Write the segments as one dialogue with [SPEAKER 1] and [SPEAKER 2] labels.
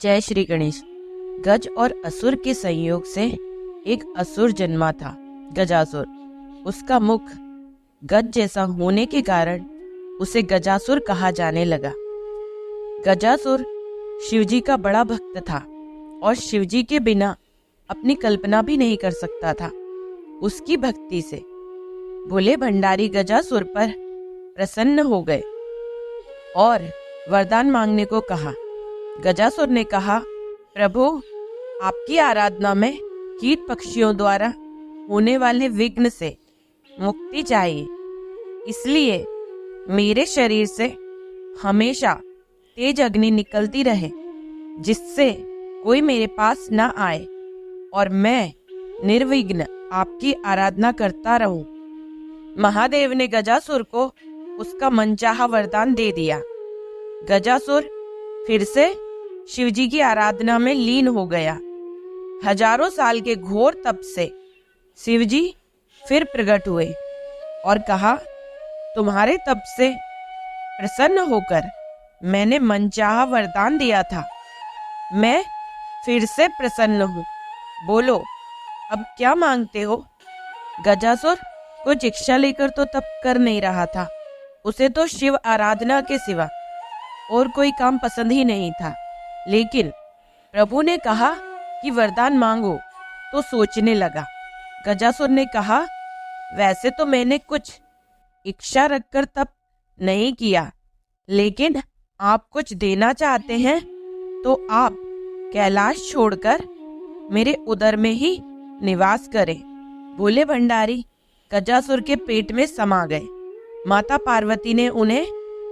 [SPEAKER 1] जय श्री गणेश। गज और असुर के संयोग से एक असुर जन्मा था, गजासुर। उसका मुख गज जैसा होने के कारण उसे गजासुर कहा जाने लगा। गजासुर शिवजी का बड़ा भक्त था और शिवजी के बिना अपनी कल्पना भी नहीं कर सकता था। उसकी भक्ति से भोले भंडारी गजासुर पर प्रसन्न हो गए और वरदान मांगने को कहा। गजासुर ने कहा, प्रभु, आपकी आराधना में कीट पक्षियों द्वारा होने वाले विघ्न से मुक्ति चाहिए, इसलिए मेरे शरीर से हमेशा तेज अग्नि निकलती रहे, जिससे कोई मेरे पास न आए और मैं निर्विघ्न आपकी आराधना करता रहूं। महादेव ने गजासुर को उसका मनचाहा वरदान दे दिया। गजासुर फिर से शिवजी की आराधना में लीन हो गया। हजारों साल के घोर तप से शिवजी फिर प्रकट हुए और कहा, तुम्हारे तप से प्रसन्न होकर मैंने मनचाहा वरदान दिया था, मैं फिर से प्रसन्न हूँ। बोलो, अब क्या मांगते हो? गजासुर कुछ इच्छा लेकर तो तप कर नहीं रहा था। उसे तो शिव आराधना के सिवा और कोई काम पसंद ही नहीं था। लेकिन प्रभु ने कहा कि वरदान मांगो तो सोचने लगा। गजासुर ने कहा, वैसे तो मैंने कुछ इच्छा रखकर तप नहीं किया, लेकिन आप कुछ देना चाहते हैं तो आप कैलाश छोड़कर मेरे उदर में ही निवास करें। भोले भंडारी गजासुर के पेट में समा गए। माता पार्वती ने उन्हें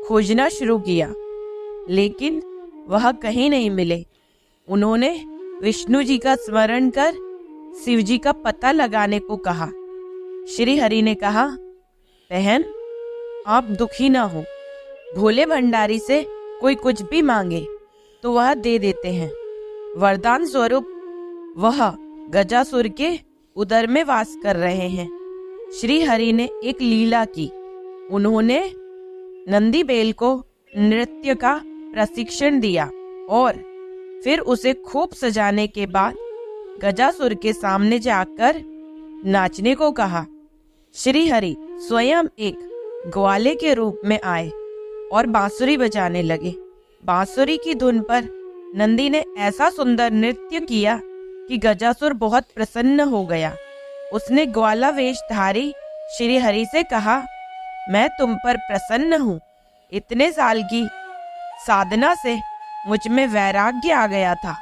[SPEAKER 1] खोजना शुरू किया, लेकिन वह कहीं नहीं मिले। उन्होंने विष्णु जी का स्मरण कर शिव जी का पता लगाने को कहा। श्री हरि ने कहा, बहन, आप दुखी ना हो। भोले भंडारी से कोई कुछ भी मांगे तो वह दे देते हैं। वरदान स्वरूप वह गजासुर के उदर में वास कर रहे हैं। श्री हरि ने एक लीला की। उन्होंने नंदी बैल को नृत्य का प्रशिक्षण दिया और फिर उसे खूब सजाने के बाद गजासुर के सामने जाकर नाचने को कहा। श्री हरि स्वयं एक ग्वाले के रूप में आए और बांसुरी बजाने लगे। बांसुरी की धुन पर नंदी ने ऐसा सुंदर नृत्य किया कि गजासुर बहुत प्रसन्न हो गया। उसने ग्वाला वेशधारी श्री हरि से कहा, मैं तुम पर प्रसन्न हूँ। इतने साल की साधना से मुझ में वैराग्य आ गया था।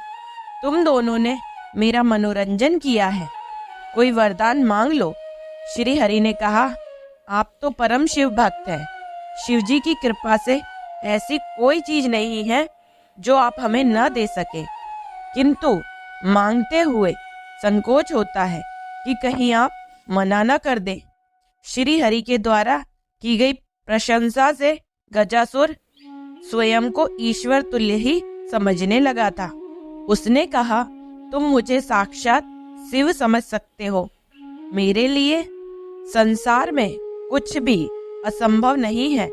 [SPEAKER 1] तुम दोनों ने मेरा मनोरंजन किया है, कोई वरदान मांग लो। श्री हरि ने कहा, आप तो परम शिव भक्त हैं। शिव जी की कृपा से ऐसी कोई चीज नहीं है जो आप हमें न दे सके, किंतु मांगते हुए संकोच होता है कि कहीं आप मना न कर दें। श्री हरि के द्वारा की गई प्रशंसा से गजासुर स्वयं को ईश्वर तुल्य ही समझने लगा था। उसने कहा, तुम मुझे साक्षात शिव समझ सकते हो। मेरे लिए संसार में कुछ भी असंभव नहीं है।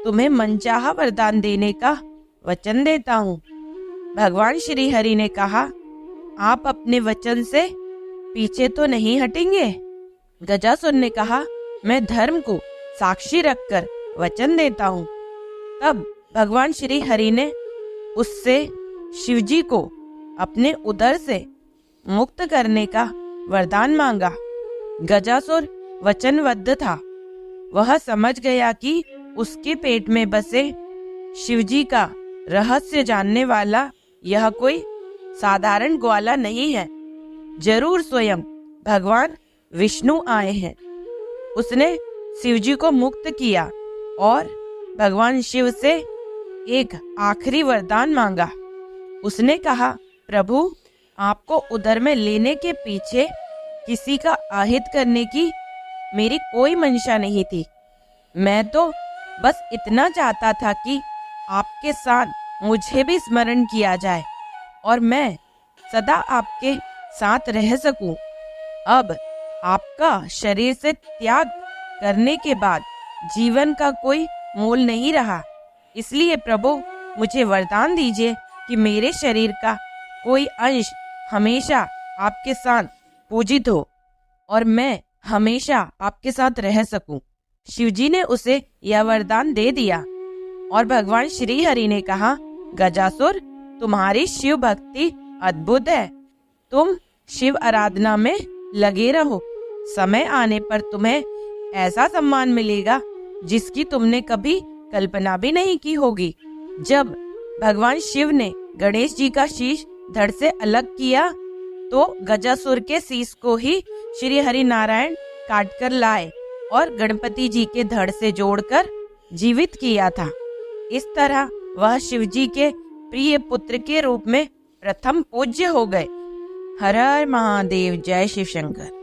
[SPEAKER 1] तुम्हें मनचाहा वरदान देने का वचन देता हूँ। भगवान श्री हरि ने कहा, आप अपने वचन से पीछे तो नहीं हटेंगे? गजासुर ने कहा, मैं धर्म को साक्षी रखकर वचन देता हूँ। तब भगवान श्री हरि ने उससे शिवजी को अपने उदर से मुक्त करने का वरदान मांगा। गजासुर वचनबद्ध था। वह समझ गया कि उसके पेट में बसे शिवजी का रहस्य जानने वाला यह कोई साधारण ग्वाला नहीं है, जरूर स्वयं भगवान विष्णु आए हैं। उसने शिवजी को मुक्त किया और भगवान शिव से एक आखिरी वरदान मांगा। उसने कहा, प्रभु, आपको उदर में लेने के पीछे किसी का अहित करने की मेरी कोई मंशा नहीं थी। मैं तो बस इतना चाहता था कि आपके साथ मुझे भी स्मरण किया जाए और मैं सदा आपके साथ रह सकूं। अब आपका शरीर से त्याग करने के बाद जीवन का कोई मोल नहीं रहा, इसलिए प्रभु मुझे वरदान दीजिए कि मेरे शरीर का कोई अंश हमेशा आपके साथ पूजित हो और मैं हमेशा आपके साथ रह सकूं। शिवजी ने उसे यह वरदान दे दिया और भगवान श्री हरि ने कहा, गजासुर, तुम्हारी शिव भक्ति अद्भुत है। तुम शिव आराधना में लगे रहो। समय आने पर तुम्हें ऐसा सम्मान मिलेगा जिसकी तुमने कभी कल्पना भी नहीं की होगी। जब भगवान शिव ने गणेश जी का शीश धड़ से अलग किया तो गजासुर के शीश को ही श्री हरि नारायण काट कर लाए और गणपति जी के धड़ से जोड़कर जीवित किया था। इस तरह वह शिव जी के प्रिय पुत्र के रूप में प्रथम पूज्य हो गए। हर हर महादेव। जय शिव शंकर।